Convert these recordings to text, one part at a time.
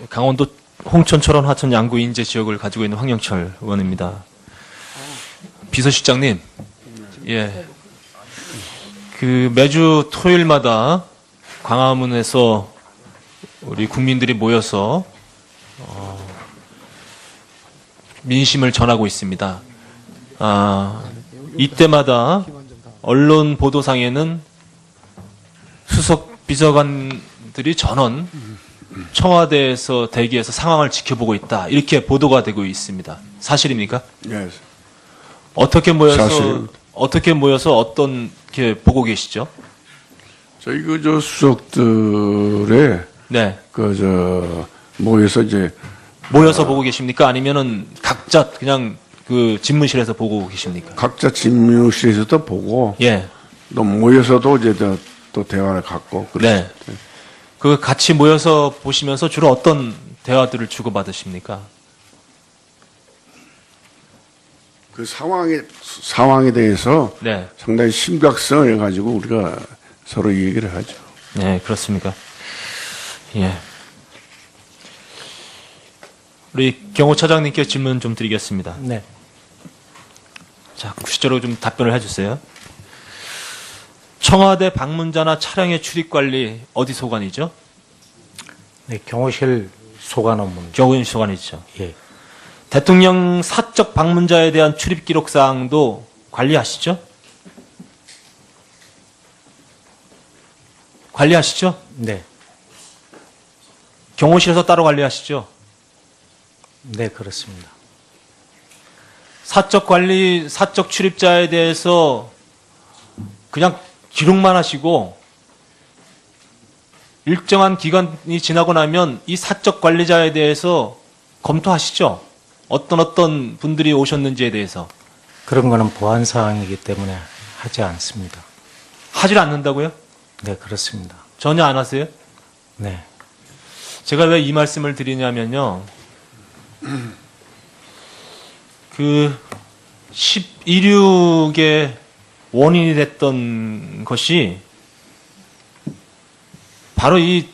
강원도 홍천, 철원, 화천, 양구, 인제 지역을 가지고 있는 황영철 의원입니다. 비서실장님, 예, 그 매주 토요일마다 광화문에서 우리 국민들이 모여서 민심을 전하고 있습니다. 이때마다 언론 보도상에는 수석 비서관들이 전원 청와대에서 대기해서 상황을 지켜보고 있다, 이렇게 보도가 되고 있습니다. 사실입니까? 예. 어떻게 모여서 사실. 어떤 게 보고 계시죠? 저희 저 수석들의 네, 모여서 이제 모여서 보고 계십니까? 아니면은 각자 그냥 그 집무실에서 보고 계십니까? 각자 집무실에서도 보고 예, 또 모여서도 이제 또 대화를 갖고 네. 그 같이 모여서 보시면서 주로 어떤 대화들을 주고받으십니까? 그 상황에 대해서 네, 상당히 심각성을 가지고 우리가 서로 얘기를 하죠. 네, 그렇습니까? 예. 우리 경호 차장님께 질문 좀 드리겠습니다. 네. 자, 구체적으로 좀 답변을 해주세요. 청와대 방문자나 차량의 출입 관리 어디 소관이죠? 네, 경호실 소관 업무입니다. 경호인 소관이죠. 예. 대통령 사적 방문자에 대한 출입 기록 사항도 관리하시죠? 관리하시죠? 네. 경호실에서 따로 관리하시죠? 네, 그렇습니다. 사적 관리, 사적 출입자에 대해서 그냥 기록만 하시고 일정한 기간이 지나고 나면 이 사적 관리자에 대해서 검토하시죠? 어떤 분들이 오셨는지에 대해서. 그런 거는 보안 사항이기 때문에 하지 않습니다. 하질 않는다고요? 네, 그렇습니다. 전혀 안 하세요? 네. 제가 왜 이 말씀을 드리냐면요. 그 11.6의 원인이 됐던 것이 바로 이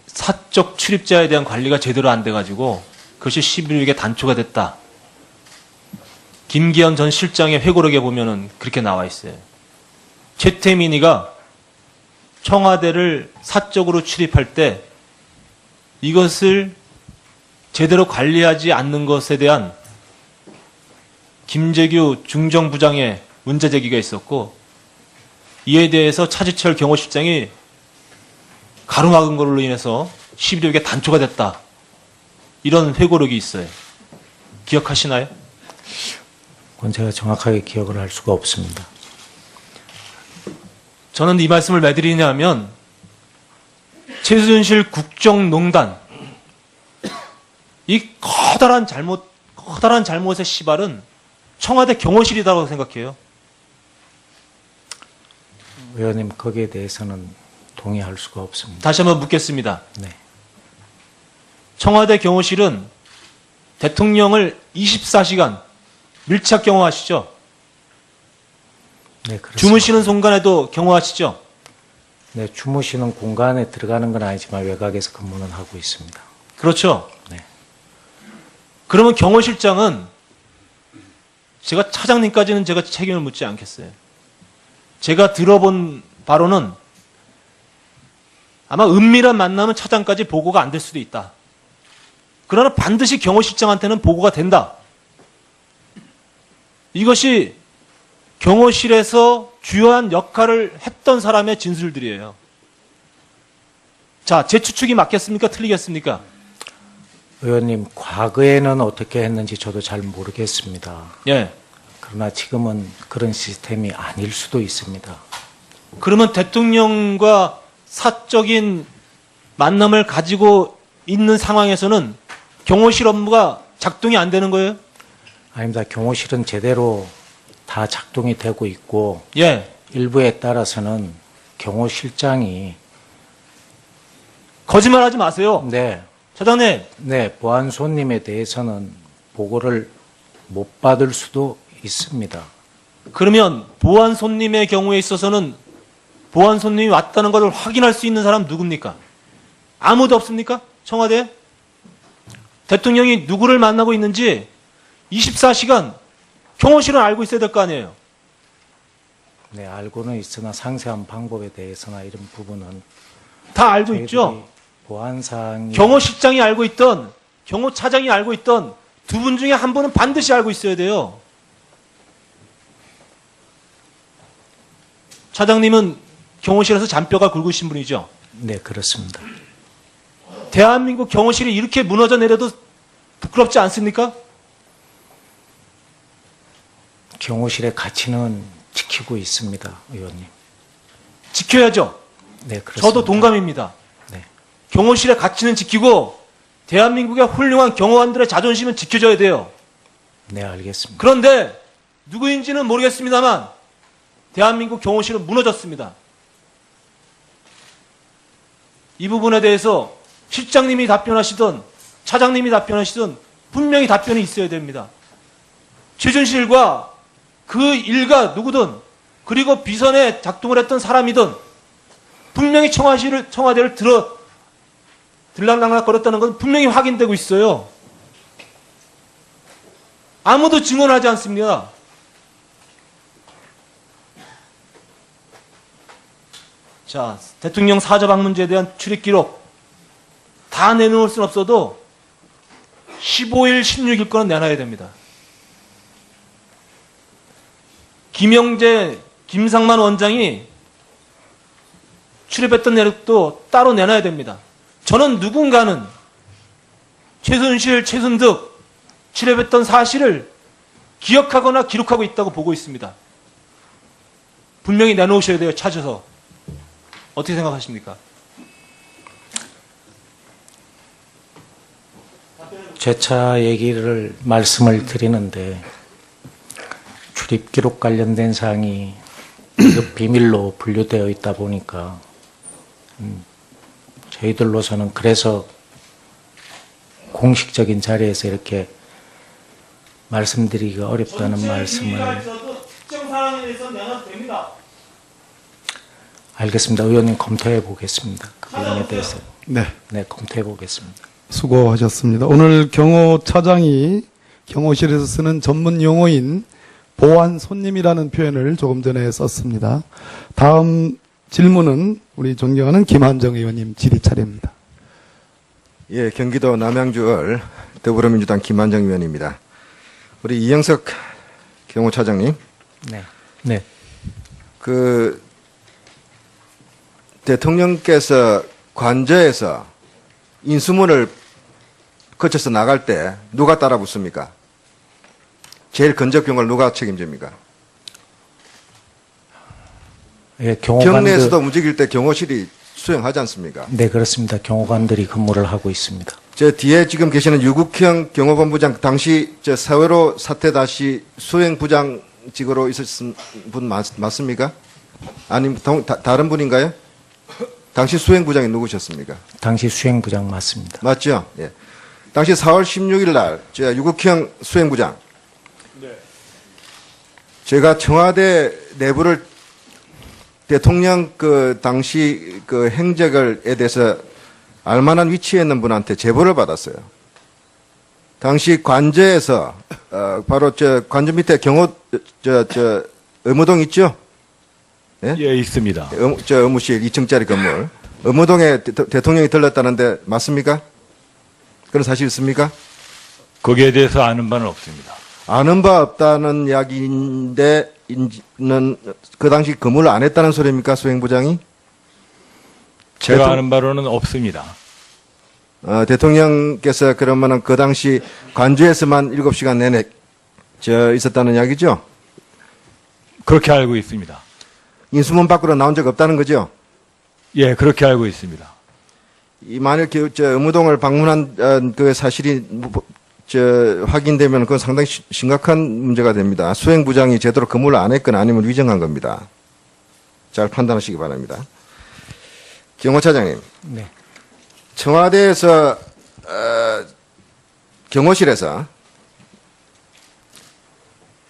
사적 출입자에 대한 관리가 제대로 안 돼가지고 그것이 11.6의 단초가 됐다. 김기현 전 실장의 회고록에 보면은 그렇게 나와 있어요. 최태민이가 청와대를 사적으로 출입할 때 이것을 제대로 관리하지 않는 것에 대한 김재규 중정부장의 문제 제기가 있었고, 이에 대해서 차지철 경호실장이 가로막은 걸로 인해서 11.6의 단초가 됐다, 이런 회고록이 있어요. 기억하시나요? 그건 제가 정확하게 기억을 할 수가 없습니다. 저는 이 말씀을 왜 드리냐면 최순실 국정농단, 이 커다란 잘못의 시발은 청와대 경호실이라고 생각해요. 의원님, 거기에 대해서는 동의할 수가 없습니다. 다시 한번 묻겠습니다. 네. 청와대 경호실은 대통령을 24시간 밀착 경호하시죠? 네, 그렇습니다. 주무시는 순간에도 경호하시죠? 네, 주무시는 공간에 들어가는 건 아니지만 외곽에서 근무는 하고 있습니다. 그렇죠? 네. 그러면 경호실장은, 제가 차장님까지는 제가 책임을 묻지 않겠어요. 제가 들어본 바로는 아마 은밀한 만남은 차장까지 보고가 안 될 수도 있다. 그러나 반드시 경호실장한테는 보고가 된다. 이것이 경호실에서 주요한 역할을 했던 사람의 진술들이에요. 자, 제 추측이 맞겠습니까? 틀리겠습니까? 의원님, 과거에는 어떻게 했는지 저도 잘 모르겠습니다. 예. 그러나 지금은 그런 시스템이 아닐 수도 있습니다. 그러면 대통령과 사적인 만남을 가지고 있는 상황에서는 경호실 업무가 작동이 안 되는 거예요? 아닙니다. 경호실은 제대로 다 작동이 되고 있고, 예. 일부에 따라서는 경호실장이 거짓말하지 마세요. 네, 차장님, 네, 보안 손님에 대해서는 보고를 못 받을 수도 있습니다. 그러면 보안 손님의 경우에 있어서는 보안 손님이 왔다는 것을 확인할 수 있는 사람 누굽니까? 아무도 없습니까? 청와대에? 대통령이 누구를 만나고 있는지 24시간 경호실은 알고 있어야 될 거 아니에요. 네, 알고는 있으나 상세한 방법에 대해서나 이런 부분은 다 알고 있죠? 보안사항이 경호실장이 알고 있던, 경호차장이 알고 있던 두 분 중에 한 분은 반드시 알고 있어야 돼요. 차장님은 경호실에서 잔뼈가 굵으신 분이죠. 네, 그렇습니다. 대한민국 경호실이 이렇게 무너져 내려도 부끄럽지 않습니까? 경호실의 가치는 지키고 있습니다, 의원님. 지켜야죠. 네, 그렇습니다. 저도 동감입니다. 네, 경호실의 가치는 지키고 대한민국의 훌륭한 경호관들의 자존심은 지켜줘야 돼요. 네, 알겠습니다. 그런데 누구인지는 모르겠습니다만 대한민국 경호실은 무너졌습니다. 이 부분에 대해서 실장님이 답변하시든 차장님이 답변하시든 분명히 답변이 있어야 됩니다. 최순실과 그 일가 누구든 그리고 비선에 작동을 했던 사람이든 분명히 청와대를 들락날락거렸다는 건 분명히 확인되고 있어요. 아무도 증언하지 않습니다. 자, 대통령 사저방 문제에 대한 출입 기록 다 내놓을 수는 없어도 15일, 16일 거는 내놔야 됩니다. 김영재, 김상만 원장이 출입했던 내역도 따로 내놔야 됩니다. 저는 누군가는 최순실, 최순득 출입했던 사실을 기억하거나 기록하고 있다고 보고 있습니다. 분명히 내놓으셔야 돼요, 찾아서. 어떻게 생각하십니까? 재차 말씀을 드리는데 출입 기록 관련된 사항이 비밀로 분류되어 있다 보니까 저희들로서는 그래서 공식적인 자리에서 이렇게 말씀드리기가 어렵다는 말씀을. 특정 사항에 대해서 내놔도 됩니다. 알겠습니다. 의원님 검토해 보겠습니다. 그 부분에 대해서. 네, 네, 검토해 보겠습니다. 수고하셨습니다. 오늘 경호차장이 경호실에서 쓰는 전문 용어인 보안 손님이라는 표현을 조금 전에 썼습니다. 다음 질문은 우리 존경하는 김한정 의원님 질의 차례입니다. 예, 경기도 남양주을 더불어민주당 김한정 의원입니다. 우리 이영석 경호차장님, 네. 네. 그 대통령께서 관저에서 인수문을 거쳐서 나갈 때 누가 따라 붙습니까? 제일 근접 경호를 누가 책임집니까? 예, 경호관들. 경내에서도 움직일 때 경호실이 수행하지 않습니까? 네, 그렇습니다. 경호관들이 근무를 하고 있습니다. 저 뒤에 지금 계시는 유국형 경호본부장 당시 저 세월호 사태 다시 수행부장직으로 있었던 분 맞습니까? 아니면 다른 분인가요? 당시 수행부장이 누구셨습니까? 당시 수행부장 맞습니다. 맞죠? 예. 당시 4월 16일 날, 저 유국형 수행부장. 제가 청와대 내부를 대통령 그 당시 그 행적에 대해서 알만한 위치에 있는 분한테 제보를 받았어요. 당시 관저에서, 바로 저 관저 밑에 경호, 의무동 있죠? 예? 예, 있습니다. 저 의무실 2층짜리 건물. 의무동에 대통령이 들렀다는데 맞습니까? 그런 사실 있습니까? 거기에 대해서 아는 바는 없습니다. 아는 바 없다는 이야기인데, 그 당시 근무를 안 했다는 소리입니까, 수행부장이? 제가 아는 바로는 없습니다. 대통령께서 그러면은 그 당시 관저에서만 7시간 내내 있었다는 이야기죠? 그렇게 알고 있습니다. 인수문 밖으로 나온 적 없다는 거죠? 예, 그렇게 알고 있습니다. 이 만일 의무동을 방문한 그 사실이 확인되면 그건 상당히 심각한 문제가 됩니다. 수행부장이 제대로 근무를 안 했거나 아니면 위정한 겁니다. 잘 판단하시기 바랍니다. 경호차장님, 네. 청와대에서 경호실에서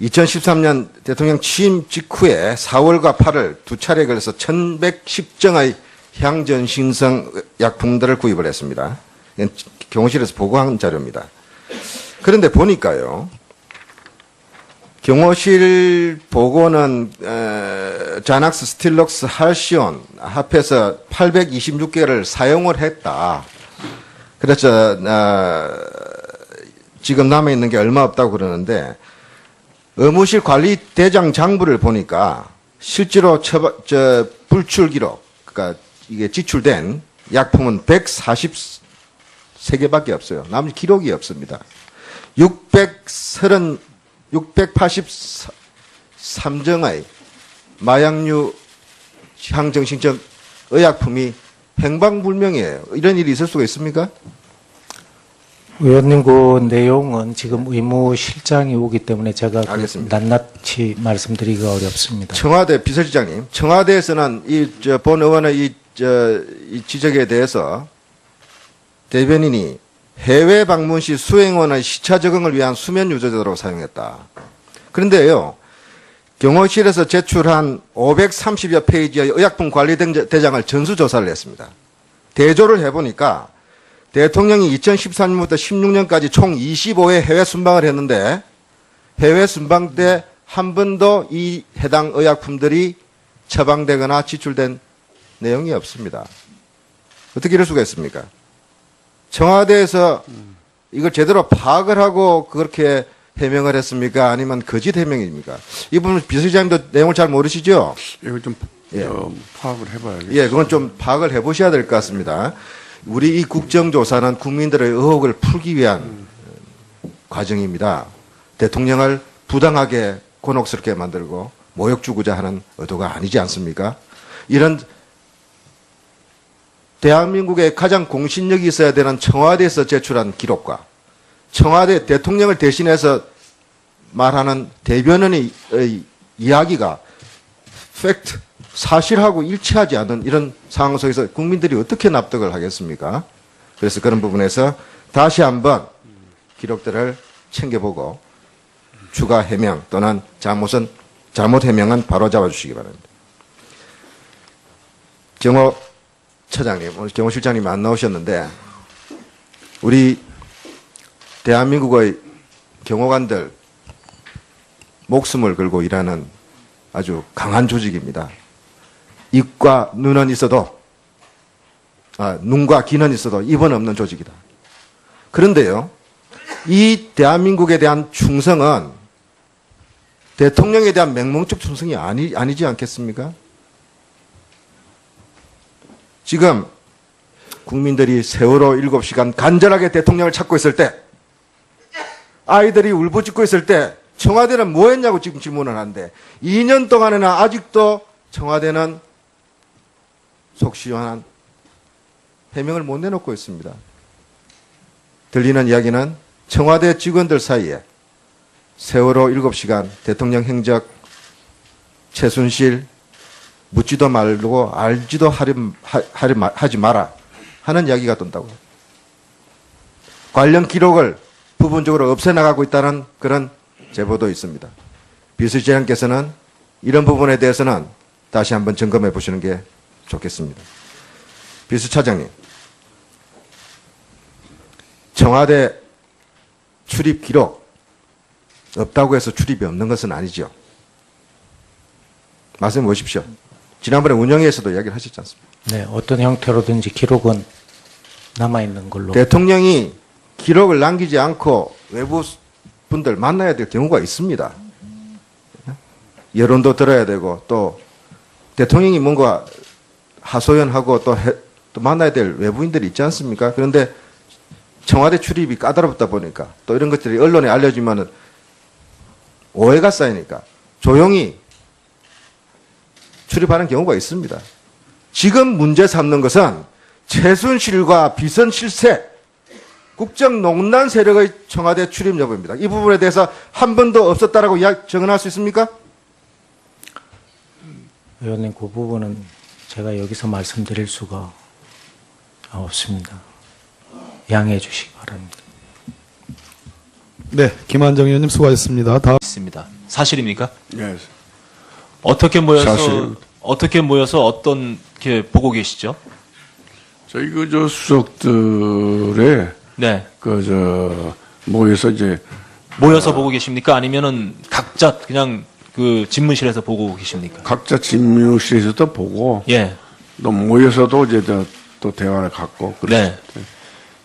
2013년 대통령 취임 직후에 4월과 8월 두 차례에 걸려서 1110정의 향전 신성 약품들을 구입을 했습니다. 이건 경호실에서 보고한 자료입니다. 그런데 보니까요, 경호실 보고는 자낙스, 스틸록스, 할시온 합해서 826개를 사용을 했다. 그래서 지금 남아있는 게 얼마 없다고 그러는데 의무실 관리 대장 장부를 보니까 실제로 불출 기록, 그러니까 이게 지출된 약품은 143개밖에 없어요. 나머지 기록이 없습니다. 683정의 마약류 향정신적 의약품이 행방불명이에요. 이런 일이 있을 수가 있습니까? 의원님 그 내용은 지금 의무실장이 오기 때문에 제가 알겠습니다. 낱낱이 말씀드리기가 어렵습니다. 청와대 비서실장님, 청와대에서는 본 의원의 이 지적에 대해서 대변인이 해외 방문 시 수행원의 시차 적응을 위한 수면 유도제도로 사용했다. 그런데요, 경호실에서 제출한 530여 페이지의 의약품 관리 대장을 전수조사를 했습니다. 대조를 해보니까 대통령이 2013년부터 16년까지 총 25회 해외 순방을 했는데 해외 순방 때 한 번도 이 해당 의약품들이 처방되거나 지출된 내용이 없습니다. 어떻게 이럴 수가 있습니까? 청와대에서 이걸 제대로 파악을 하고 그렇게 해명을 했습니까? 아니면 거짓 해명입니까? 이분 비서실장님도 내용을 잘 모르시죠? 이걸 좀 파악을 해봐야겠어요. 예, 그건 좀 파악을 해보셔야 될 것 같습니다. 우리 이 국정조사는 국민들의 의혹을 풀기 위한 과정입니다. 대통령을 부당하게 곤혹스럽게 만들고 모욕 주고자 하는 의도가 아니지 않습니까? 이런 대한민국의 가장 공신력이 있어야 되는 청와대에서 제출한 기록과 청와대 대통령을 대신해서 말하는 대변인의 이야기가 팩트, 사실하고 일치하지 않은 이런 상황 속에서 국민들이 어떻게 납득을 하겠습니까? 그래서 그런 부분에서 다시 한번 기록들을 챙겨보고 추가 해명 또는 잘못 해명은 바로 잡아주시기 바랍니다. 경호처장님, 오늘 경호실장님이 안 나오셨는데 우리 대한민국의 경호관들 목숨을 걸고 일하는 아주 강한 조직입니다. 입과 눈은 있어도, 눈과 귀는 있어도 입은 없는 조직이다. 그런데요, 이 대한민국에 대한 충성은 대통령에 대한 맹목적 충성이 아니지 않겠습니까? 지금 국민들이 세월호 7시간 간절하게 대통령을 찾고 있을 때, 아이들이 울부짖고 있을 때 청와대는 뭐 했냐고 지금 질문을 하는데 2년 동안에나 아직도 청와대는 속 시원한 해명을 못 내놓고 있습니다. 들리는 이야기는 청와대 직원들 사이에 세월호 7시간 대통령 행적 최순실 묻지도 말고 알지도 하지 마라 하는 이야기가 돈다고요. 관련 기록을 부분적으로 없애나가고 있다는 그런 제보도 있습니다. 비서실장께서는 이런 부분에 대해서는 다시 한번 점검해 보시는 게 좋겠습니다. 비서차장님, 청와대 출입 기록 없다고 해서 출입이 없는 것은 아니죠. 말씀해 보십시오. 지난번에 운영위에서도 이야기를 하셨지 않습니까? 네, 어떤 형태로든지 기록은 남아있는 걸로. 대통령이 기록을 남기지 않고 외부 분들 만나야 될 경우가 있습니다. 여론도 들어야 되고 또 대통령이 뭔가 하소연하고 또 만나야 될 외부인들이 있지 않습니까? 그런데 청와대 출입이 까다롭다 보니까 또 이런 것들이 언론에 알려지면은 오해가 쌓이니까 조용히 출입하는 경우가 있습니다. 지금 문제 삼는 것은 최순실과 비선 실세, 국정농단 세력의 청와대 출입 여부입니다. 이 부분에 대해서 한 번도 없었다라고 정언할 수 있습니까? 의원님, 그 부분은 제가 여기서 말씀드릴 수가 없습니다. 양해해 주시기 바랍니다. 네, 김한정 의원님 수고하셨습니다. 다음. 있습니다. 사실입니까? 예. 어떻게 모여서 사실. 어떤 게 보고 계시죠? 저희 저 수석들의 네. 모여서 이제 모여서 보고 계십니까? 아니면은 각자 그냥 그 집무실에서 보고 계십니까? 각자 집무실에서도 보고 예. 또 모여서도 이제 또 대화를 갖고 네.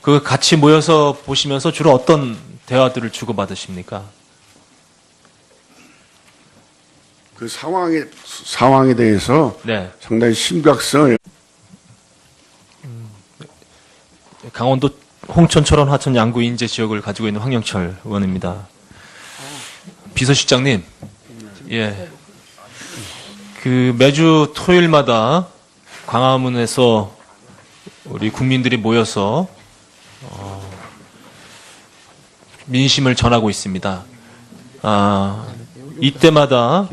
그 같이 모여서 보시면서 주로 어떤 대화들을 주고받으십니까? 그 상황에 대해서 네. 상당히 심각성을 강원도 홍천, 철원, 화천, 양구, 인제 지역을 가지고 있는 황영철 의원입니다. 비서실장님, 예. 그 매주 토요일마다 광화문에서 우리 국민들이 모여서 민심을 전하고 있습니다. 이때마다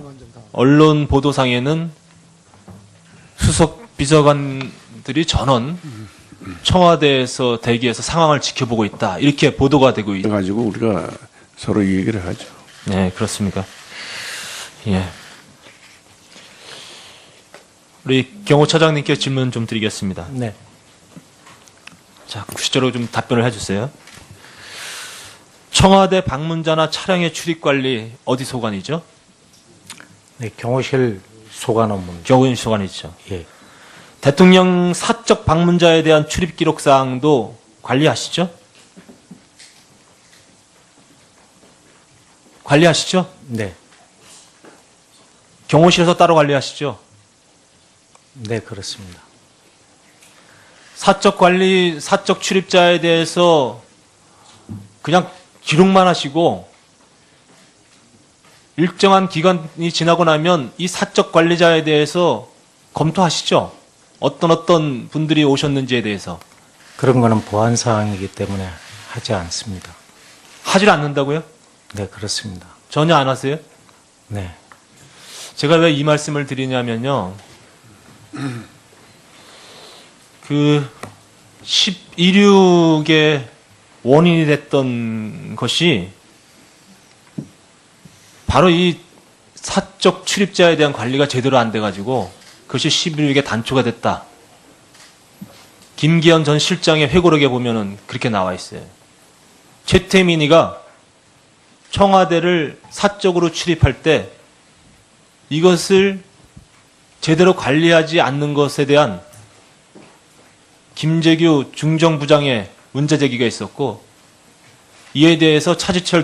언론 보도상에는 수석 비서관들이 전원 청와대에서 대기해서 상황을 지켜보고 있다. 이렇게 보도가 되고 있다. 가지고 우리가 서로 얘기를 하죠. 네, 그렇습니까? 예. 우리 경호 차장님께 질문 좀 드리겠습니다. 네. 자, 구체적으로 좀 답변을 해주세요. 청와대 방문자나 차량의 출입 관리 어디 소관이죠? 네, 경호실 소관 업무. 경호인 소관이죠. 예. 대통령 사적 방문자에 대한 출입 기록 사항도 관리하시죠? 관리하시죠? 네. 경호실에서 따로 관리하시죠? 네, 그렇습니다. 사적 관리, 사적 출입자에 대해서 그냥 기록만 하시고 일정한 기간이 지나고 나면 이 사적 관리자에 대해서 검토하시죠? 어떤 분들이 오셨는지에 대해서. 그런 거는 보안 사항이기 때문에 하지 않습니다. 하질 않는다고요? 네, 그렇습니다. 전혀 안 하세요? 네. 제가 왜 이 말씀을 드리냐면요. 그 12.6의 원인이 됐던 것이 바로 이 사적 출입자에 대한 관리가 제대로 안 돼가지고 그것이 11.6의 단초가 됐다. 김기현 전 실장의 회고록에 보면은 그렇게 나와 있어요. 최태민이가 청와대를 사적으로 출입할 때 이것을 제대로 관리하지 않는 것에 대한 김재규 중정부장의 문제 제기가 있었고 이에 대해서 차지철